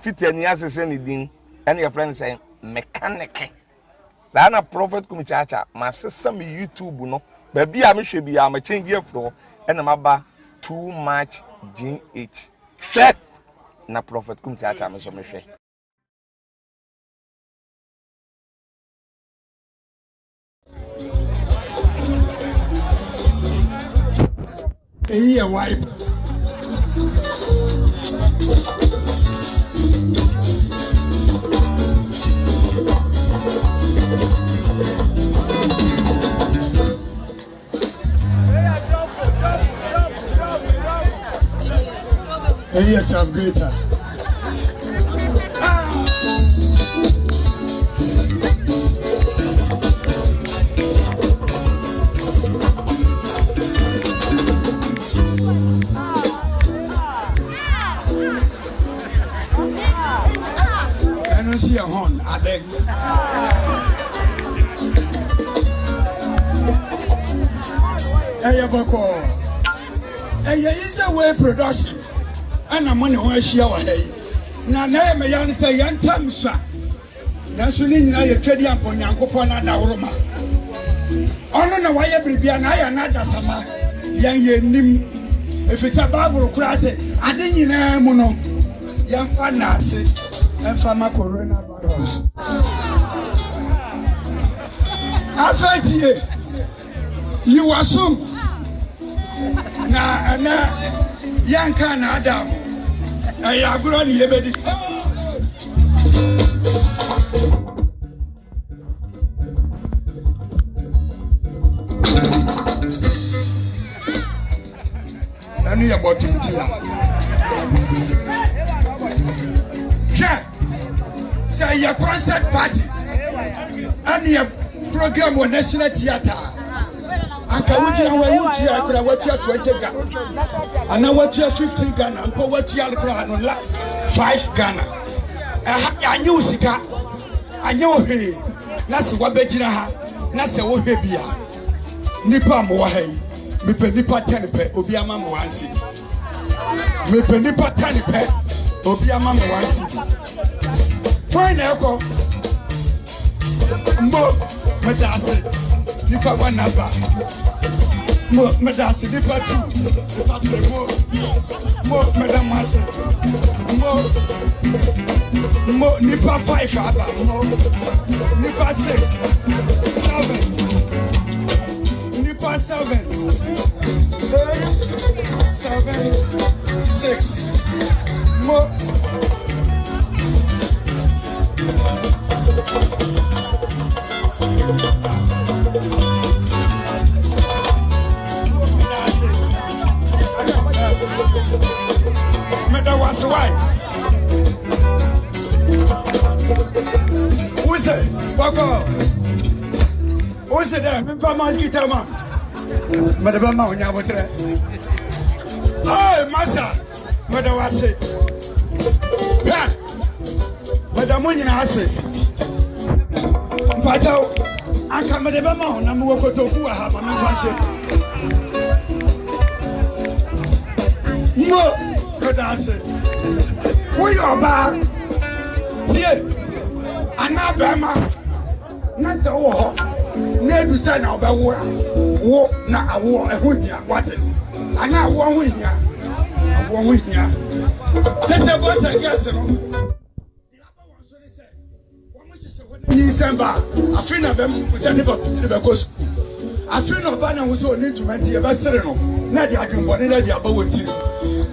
fit any assess anything, and your friend saying mechanic. Sana prophet kumichacha, my sister me YouTube no, baby I should be a change your floor, and I'm about too much GH. Share na prophet kumichacha, me so me share. Hey, wipe. Hey, it's a greater. See a horn, I beg. Hey, Boko. Hey, is a way production. And I'm on the show. Now, I am say, young Tamsa. That's when you trade upon Yankopona Dauroma. I don't know why every Bian I another summer. Young Nim. If it's a Bible class, I didn't know. Young Panasi. And Fama coronavirus. After you assume na yanka na Adam. I agro ni ebedi. Nani ya bottom tier. Say your concert party and your program on National Theatre. And I could watch you 20 Ghana. And I watch you 15 Ghana and watch you 5 Ghana. I knew Sika. I know he. That's what Bejina. That's what Hebia. Nipa Moahe. Me penipa tenipe. Obiama Moansi. Me penipa tenipe. Obiama Moansi. Fine, Echo. Mo, Madasi, Nipa one number. Mo, Madasi, Nipa two. Mo, Madam Massey. Mo, Nipa 5, Mo, Nipa 6, 7, Nipa 7, 8, 7, 6. Mo. Was why? Who's it? Boko. Who's it there? Mama guitar man. Madam Mount Yavotre. Oh, Massa. Madam was it. Yeah. Madam Munyan has it. But I come with the Mount. I'm going to go. I have a no. We are back. See, I'm not Bama. Not the war. Never said about war. War, not a war. A winner. What it? I'm not one winner. A one winner. Sister was a guest. December. I feel of them with anybody because I feel no banner was so into my dear Vassarino. Not the argument, but in the about it.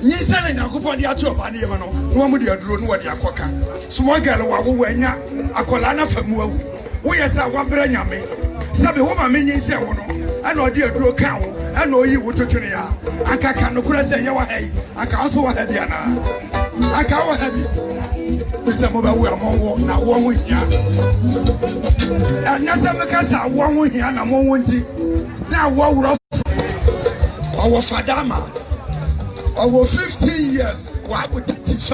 Nissan and Akupon the Acho Panimano, no one would drone what they are quaka. Small girl, Wawanya, a colana from Wu. We are some one brand yammy. Sabi woman meaning Semono, I know dear Drew Cow, I know you would to Junia. I can't no cross and your hay. I can also have Diana. I can't have you. Mr. Mobile, among now 1 week. And Nasamaka, 1 week, and I'm 1 week. Now, what would our Fadama? Over 50 years, why would it?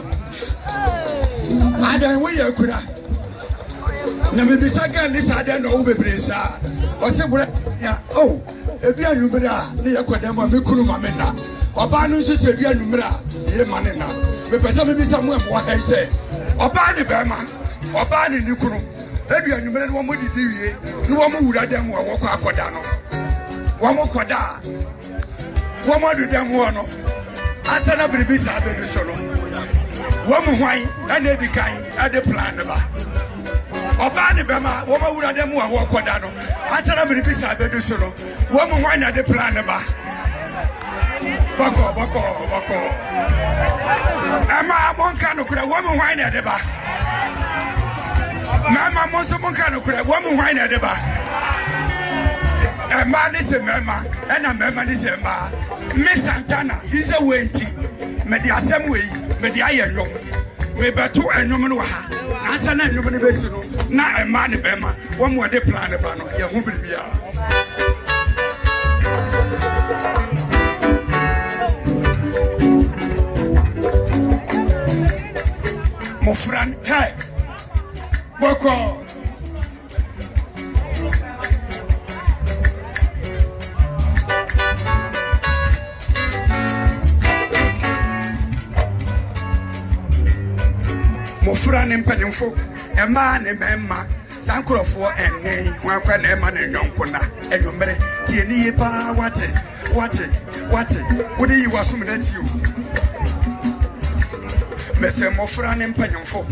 I don't wear a cura. Maybe second this I don't know, baby. Or say, oh, if you are Numera, near Quadama, Mikulumamena, or Banus, if you are Numera, you're Manena. But maybe somewhere what I say. Obani Bema, Obani Nikuru, every human woman did you, no one would have them or walk out Kodano. One more Koda, one more to them one. As an abibisa, the solo. One more wine, and they kind at the plan. Obani Bema, woman would have them or walk Kodano. As an abibisa, the solo. One more wine at the plan. Bako. Emma Moncano could a woman wine at the bar. Mamma Monso Moncano could a woman wine at the bar. A man is a member, and a member is a man. Miss Santana is a waiting. Media some way, Media young. Maybe two and no man. Answer no man, not a man, Bema. One more they plan about your home. Mofran, hey, Boko. Mofran and Pennyfo, a man and Mamma, Sankro for and nay, one can a man and young Pona, and you marry Tieni Pa, what do you was that you? Mese Mofra and Pennyfo,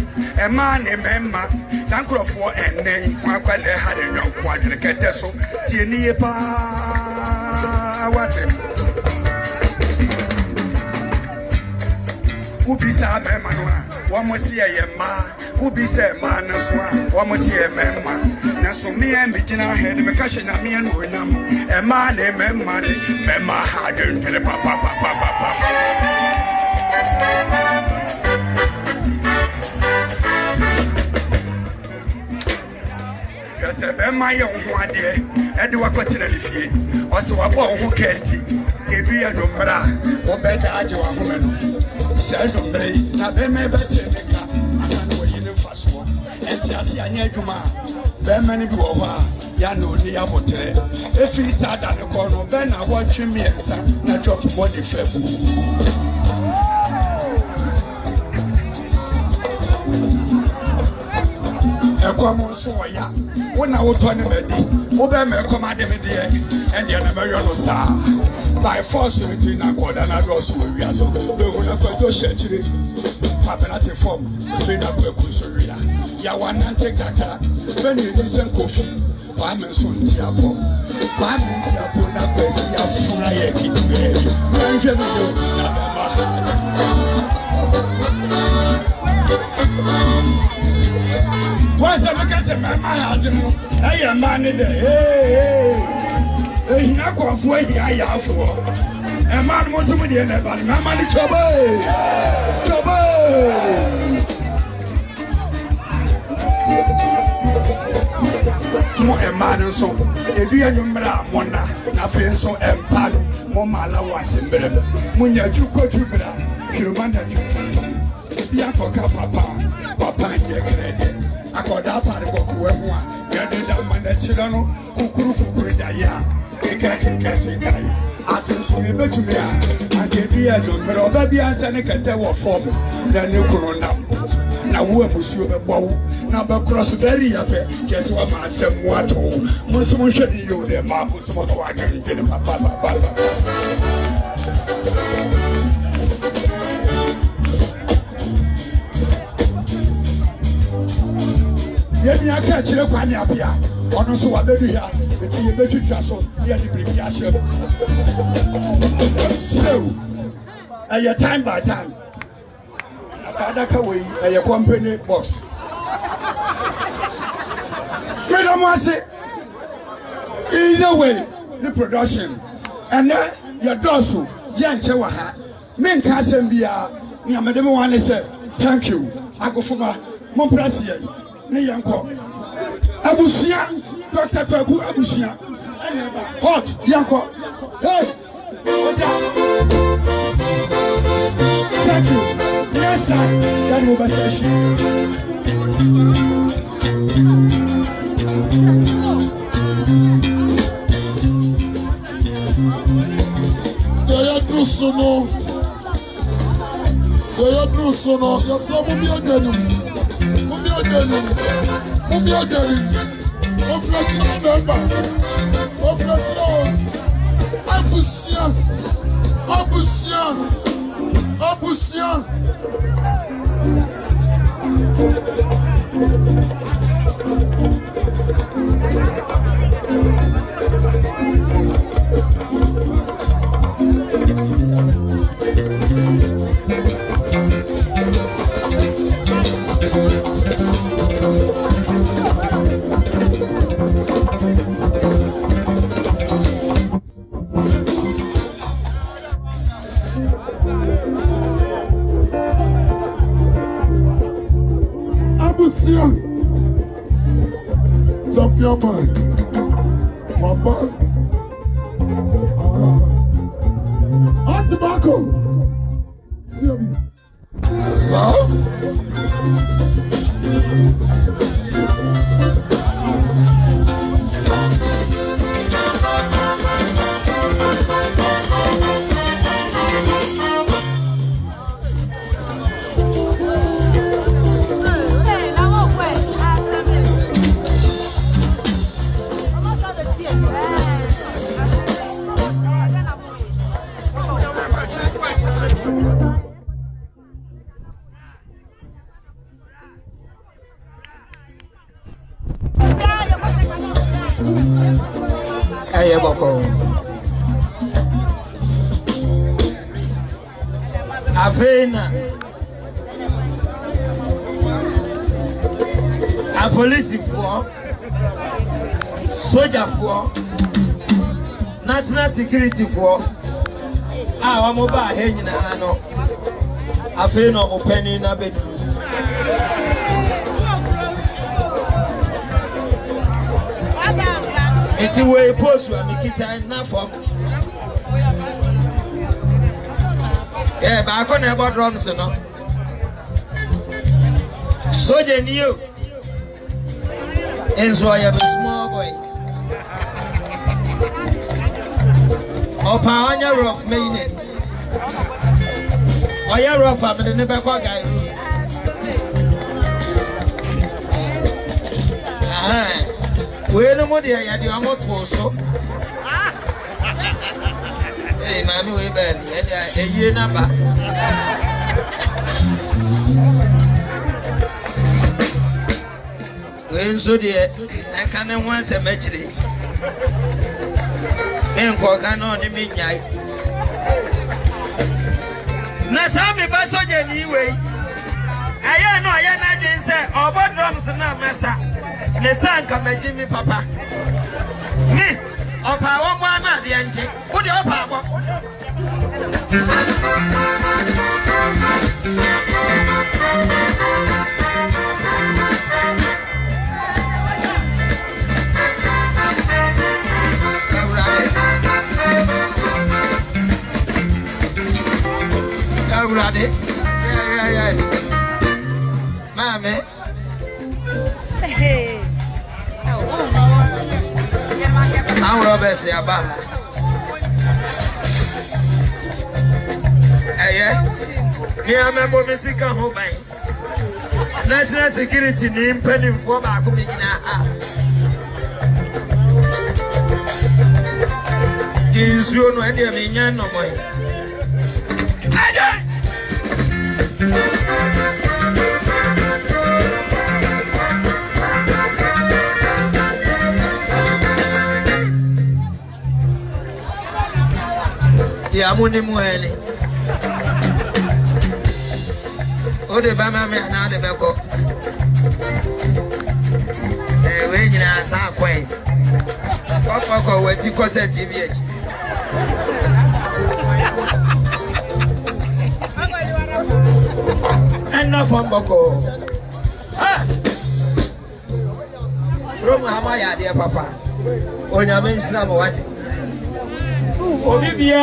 a man and Mamma, Sankro for and nay, one can had a young quadrant, so Tieni Pa, what who be Sam Emmanuel? One more see a man who be said man as one. One more see a man. Now, so me and between our head, the cushion of me and Winam, a man named Mamma, Mamma Hagen to the papa. Yes, a my own one day, and do a continent fee. Also, a boy who can't give you a number or better to a woman. Seldom may not be made better. I know you know fast one. And Tiasi and Yakuma, very many go over. Yano Niabote. If he sat at the corner, then I watch him and son, not drop body fair. A common soya. When I was 20 minutes, Obama commanded me there, and you never know, sir. By force, you know, God and I was so we are so. The one of the century, Papanati form, train up a Kusuria. Yawan and take that car. When you listen, coffee, Paman soon, Tiapo. Paman Tiapo, not Bessia, Funayaki, Benjamin, What's the because of my hand? I am man in the hey, not go for I have for a man was with the end, but my money trouble. More a man and so if you are Mona, nothing so empire, Momala was in bed. Munya Juko Jubra, Humana Yakoka Papa, Yakrede. I got up at the Boku, Yadda Manachino, Kukuru Daya, a catching guy. I feel so you bet to me. I gave you a number, baby, and Seneca Tower form, then you could not. Now, who was you a bow? Now, but cross very up, just one man, some water. Most of you, the marbles, what I can get Papa. Yet, I catch you when you're here. On so a baby here, it's a baby castle, near the British. So, at your time by time, as I got away at your company boss. Madam was it either way, the production, and then your dorsal, young Chewaha, men can't be a near Madam one say, thank you. I go for my Montplaisir. Niyanko Abusia, Dr. Kwaku Abusia, hot Yanko. Hey, thank you. Yes, sir. That will be session. They are Drusono, you're some of your Mummy Odori. Mummy Odori. Oflatino member. Oflatino. Abusia. Abusia. Abusia. Jump your mind. My bad. Hot tobacco. Hear me. Soft. Hey, Boko. Avena. A police for soldier for national security for our mobile hanging no. Avena or penny in a bedroom. It's a way post you make it enough for. Yeah, but I can't about drums, you know. So they knew. And so I am a small boy. Or Pioneer rough maiden. Or you're rough, I'm the never quite guy. We're no more there, you are not so. Hey, Mammy, we're bad, a year number. When so dear, I can't once a match day. And cock on the midnight. Nasami Basoja anyway. I know I didn't say, or what drums and now, Massa. The son come and Jimmy Papa. Me, or power one at the engine. Put your power. Ready? Yeah. Mommy. Hey. I'm Robert Siaba. Yeah. Remember Messica Hobay. National security name pending for my community. Jesus, you know, any of me, no more. Yeah, money muele. O de ba ma me na de be ko. We nyina sa queens. Ko we ti ko se TVH. Enough from Boko. Ah! Roma Hamaya, dear Papa. On your main slam, what? Olivia,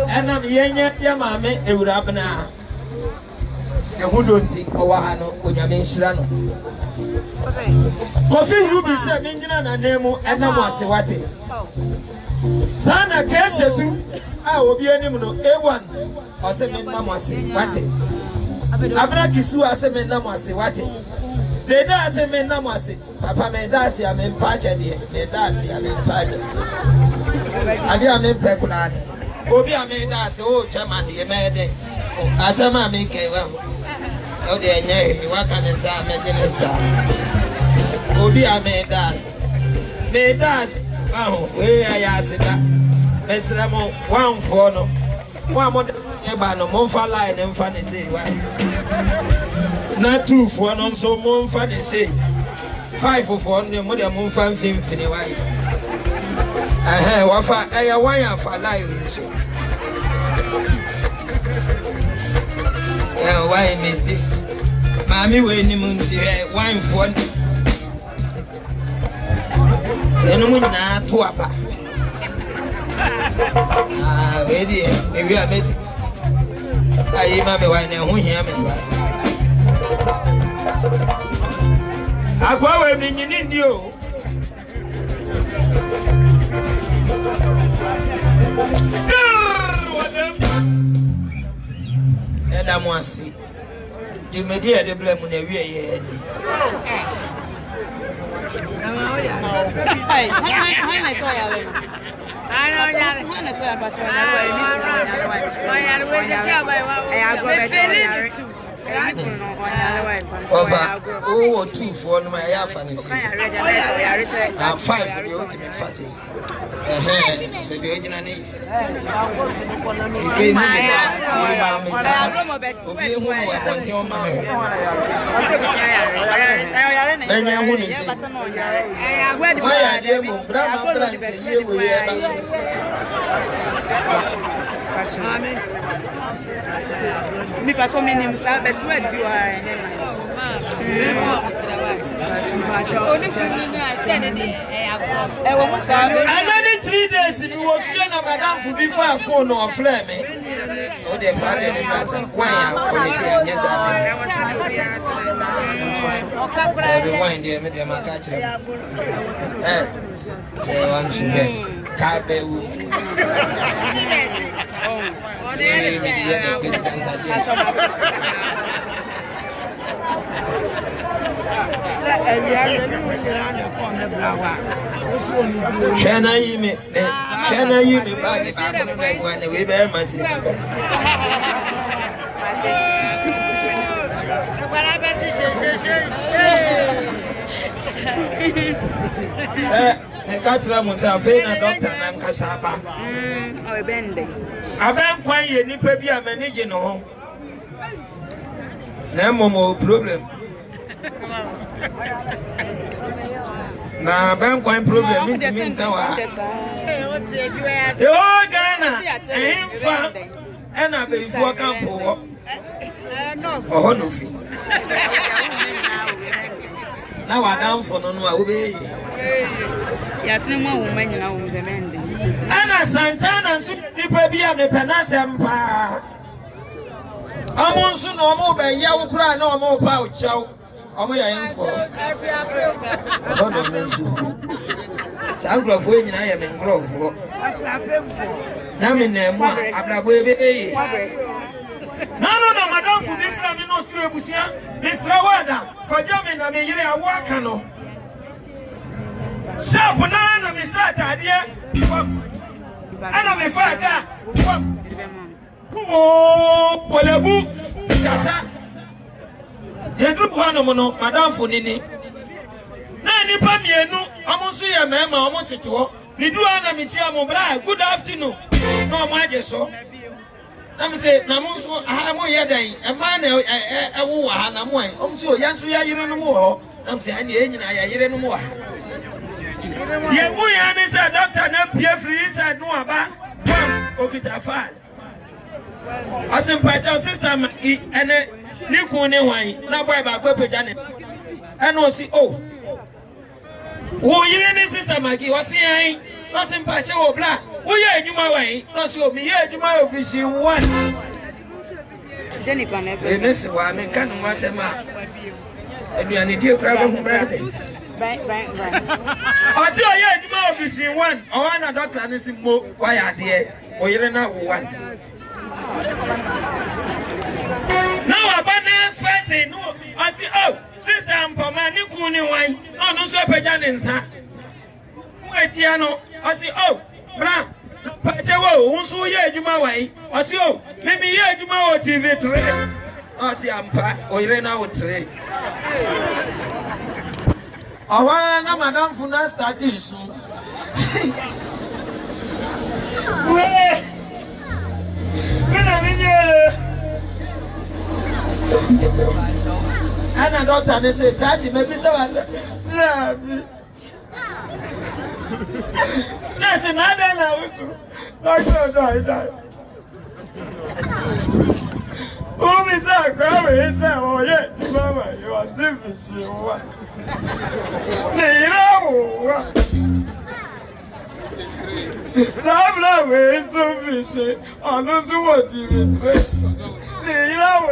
and I'm Yenya, Yamame, it would happen now. The who don't think Owano, on your main slam. Coffee Ruby said, Minjana and Nemo, and I was what? Sana cases, I will be a name of A1 or 7 Mamma, what? Abra kisu ase me nam ase wate. De da ase me nam ase. Papa me da ase a me mpache de. Me da ase a me mpache. Ade a me pekuna. Obi a me da ase o chairman de me de. Atama me ke wa. O de enye mi wa kan sa me de sa. Obi a me da ase. Me da ase. Oh, we aya ase da. Mesra mo 1-4 no. Wa mo eba no mo fa line em fa ne say wa. Na 2-4 no so mo fa ne say. 5-4 no mo de mo fa mfimfini wa. Wa fa aya wan ya fa line so. Why mistake? Mami we ni mo nti 1-4. Enu mo na to aba. Ready, maybe I met I am a wine and who hear me. I go away, meaning you. And I want to see you may dear the blame when every I know you're but oh, 2-4 my half and 5 the ultimate fatty. The original name. Me pass on minimum service where you are. Another 3 days if you were feeling a madam for before phone or flame. Oh, they found any person. Why? Yes, everyone, dear, medium, I catch them. They want to get carpet. Shana you me back when we bear my sister. Katra Musafe na doctor na Nkasaba. Oh, bending. Aben kwan ye nipa bi a manage no. Na momo problem. Na aben kwan problem intimi ntawa. Yo Ghana, emfa ena be ifu kampo. Oh no fi. Na wa dan fo no no a obe. Ya tunu wo manya na wo zemende. Ana Santana nso nipa bi a me penasem pa. Amon so no mo be ye wo kura na mo pa o chaw. Omo ya info. Oh no no. Sangrofo nyina ya me ngrofo. Na me na mo abrabo ebe. No, madam for this from no sure busia. Mr. Wada, kojo me na me yire awo aka no. Sharp na me sata de. Ana me faka. Oh, polebu kasa. Ye group one no madam for nini. Na nipa mienu, omonso ye mema omo tetewo. Ni du ana me chia mo bra. Good afternoon. No mo aje so. I'm say namonso amo ye dan. E ma na ewo wa ha na mo an. Omso yanso ya yire no mo ho. I'm say ani enyina ya yire no mo wa. Ye mu ya ni say doctor na pie free inside no aba. Okita fall. Asim pa cha sister ma ene ni kun ni wan na boy ba ko peja ne. Eno si oh. Wo yire ni sister Magi wo si an. No simpa che wo bla. Wo ye adwuma wan. No so mi ye adwuma office 1. Jennifer na be. Enesi wa me kan mo asema. Aduane die kra ba hu bra de. Bye. O ti o ye adwuma office 1. O wa na doctor ni si mo wa ya de. O yire na wo 1. Now next person no I say oh sister Mpoma ni kuni wan no no so pagya ne nsa wait ya no I say oh bra pachewo unso ye adwuma wan I say oh me ye adwuma wo TV3 I say ampa oyire na wo 3 awa na madam funa start isu we mina minye ana doctor ne say that maybe so na me yes na da na doctor die o mi ta kwa we ta o ye mama you are difficult wa ne ira o Zabla we so fish onu tu wo TV3 ne ira o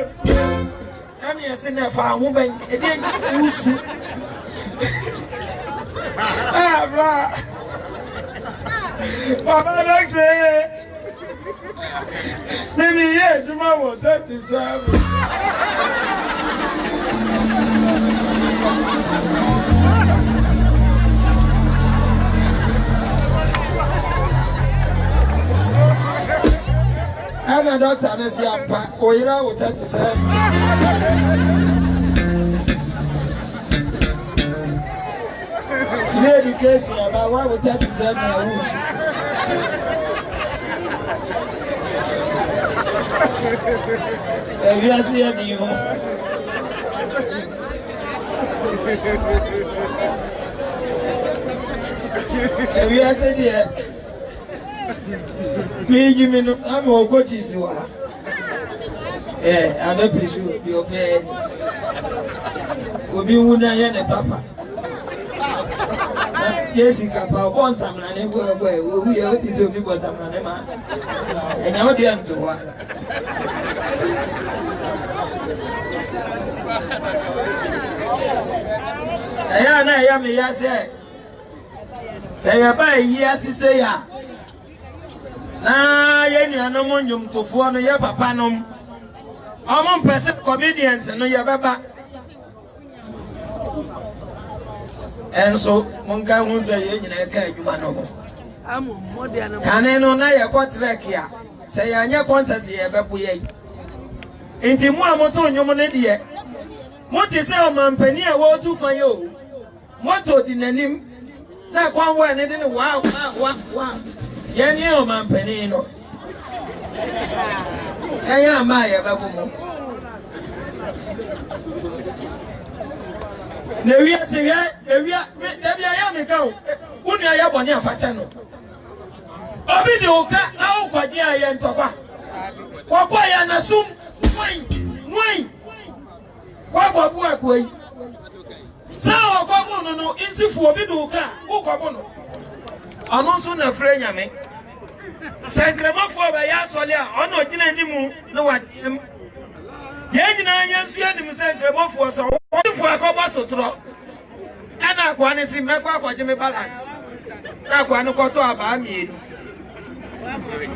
kan ye se na fa ho ben e de usu ah bra baba doctor let me hear you ma wo 37 ana doctor na si ampa oyira wo 37 free education about why we 37 years we are seeing you we are saying me give me no I'm a coach is wa I'm a preacher be obey obi wuna ye ne papa Jessica pa bon samna ne go we ye oti so bi bon samna ne ma enya wo de nto wa aya na ya me ya se ya ba yi asise ya na ye nuanom nyumtofo no ye papa nom omo mpese comedians no ye baba enso monka hunza ye nyina ka adwuma no kane no na ye ko trek ya se ya nya concert ye bebo ye enti mu amoto nyom ne de mo ti se o mampani e wo tu kwan yo moto di nanim na kwan wo ne de ne wa ye ni o mampani no ya ma ye bebo mo Nevia seria nevia ya meka o unu ya boni afache no obi de oka na ukwaje aye ntokwa wakwa ya na sum nwai wakwa bu akoi sa wakwa bu no insifu obi de oka ukwabu no anu so na fre nyame sankremafo ba ya sole a ono gina nimu na watiem ye nyina yansu ya nimu sankremafo so wonderful akoba sotro ana kwa ne sim na kwa je me balance na kwa ne koto aba mienu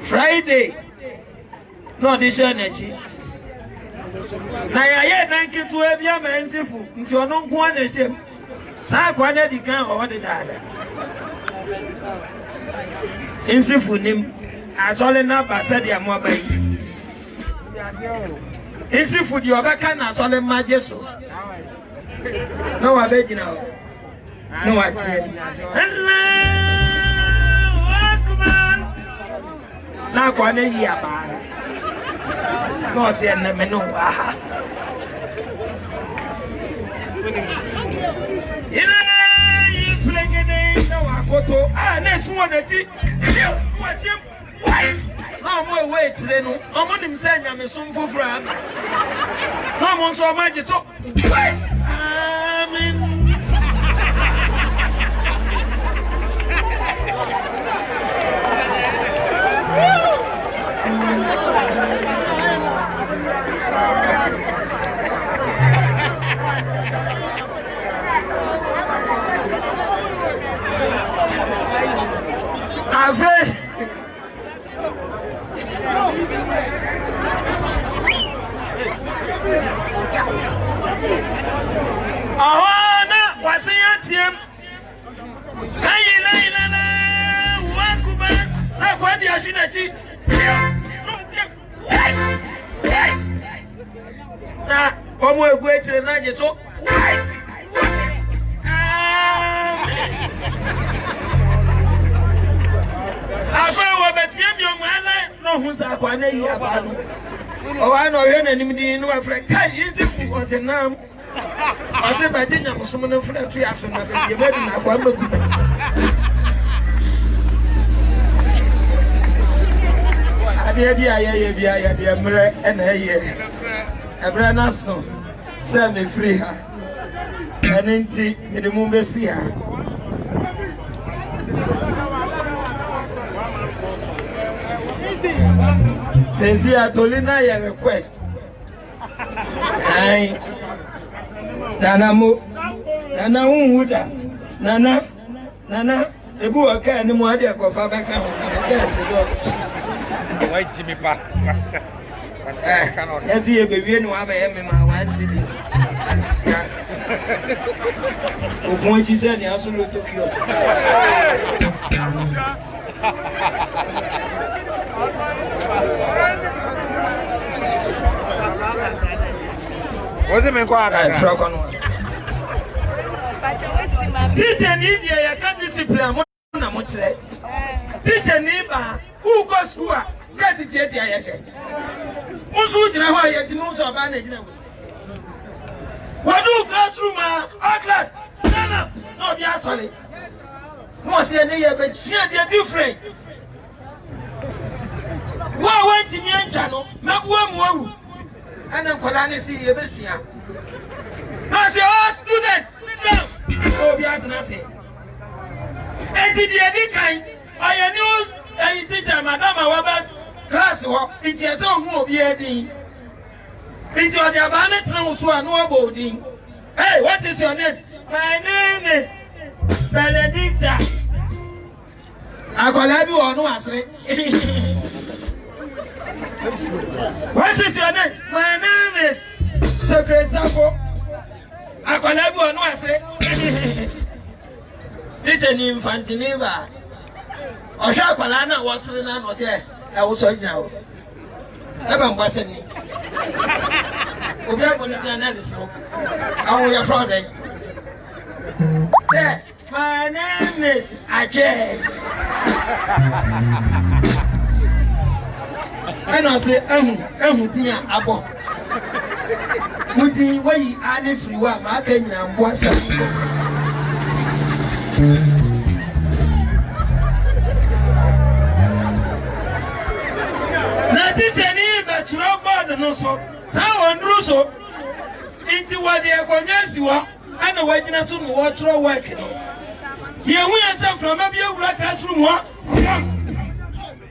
Friday no audition echi na ya ye nankitu ebia mansifu nti ono nko na shem sa kwa ne di kan o de dada insifu nim asole na ba se dia mo bai insifu di obeka na asole majeso no wa bejina o no wa tie Allahu Akbar na kwa na yi aba no se na me no wa ina yi plengene na wa koto na su wona ti wa tie no mo we tire no omo nim se nyame som foforo aba no mo nso ma gito amen ave Yes, yes. Now, one more way to the night, so yes. I found what the young man, no, who's a quantity. Oh, I know you and me, no, Africa. Easy was a name. I said, I didn't have someone of French reaction. You better not go. I be a mirror and a year. A brand new song. Send me free her. And into the movie see her. Since you are Tolina, your request. Aye. Nana Mo, Nana Umuda, Nana, the book and the more dear for back. Why, Jimmy Pa? Yes, you baby, no, I am in my one city. When she said, the absolute Tokyo. What's it mean? Teacher need you can't discipline. Teacher neighbor who goes school, get it yet. Why yet knows of management. What do classroom? Our class, stand up. No, they are sorry. Most year, but share their different. Why went to me and channel? Not one. And then Colani see you this year. I say, oh, student, sit down. Oh, be out and say. And did you kind? I knew a teacher, Madame Wabat, class work, it's your song who be a dean. It's your Jabanet knows who are no boarding. Hey, what is your name? My name is Benedicta. I call you or no answer. What is your name? My name is Secret Safo. I call you or no answer. Teacher Infantineva. Osha Colana was here. I was so now. Evan wasn't me. We are going to analysis. How we are Friday. Say, my name is Ajay. And I say, dear, Abo. Muti, why you are free one, I can and what's up. That is any but you know, God, no so. Someone do so. Into what they are convinced you are, and the way you to watch your work. Here we are some from a few classroom.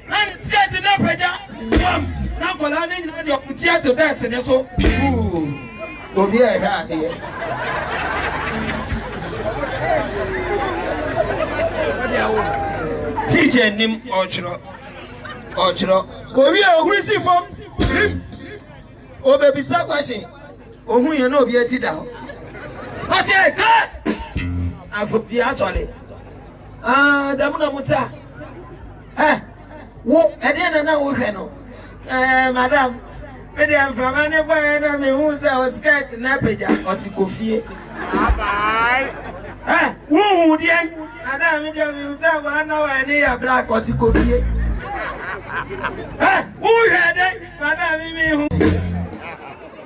And it's getting up, now Colani, your putier to destiny. So, go be a hand here. Teacher name Ochro. Go here, who is it from? Oh, baby, stop question. Oh, who you know, be a teacher. What's your class? I for be actually. Damuna Muta. Who, I didn't know who, Madam. Maybe I'm from any boy, and who's our skirt, Napaja, or Sikofi. Who, dear? Madam, you tell 1 hour and a black or Sikofi. Who had it? Madam,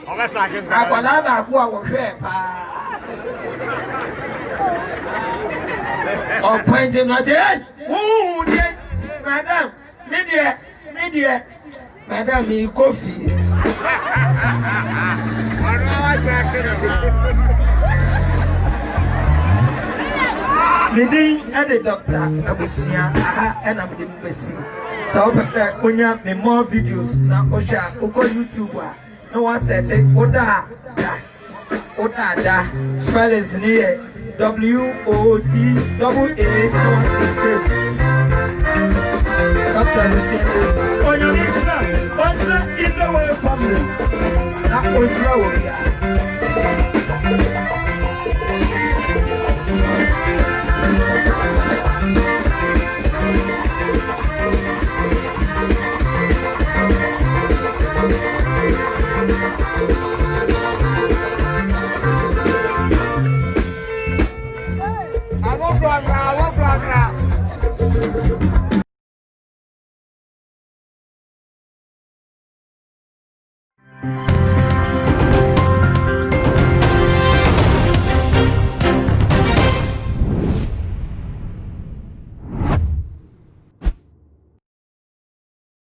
I will have a poor share. Or pointing, I say, who, dear? Madam, media, Madam, me coffee. Meeting at the doctor, I was here, and I'm the best. So, when you have more videos, now, Osha, Oko YouTuber, no one said, Oda, spell is near WODAA. Doctor, listen. Oh, you listen. Once in the way family. That was your kakra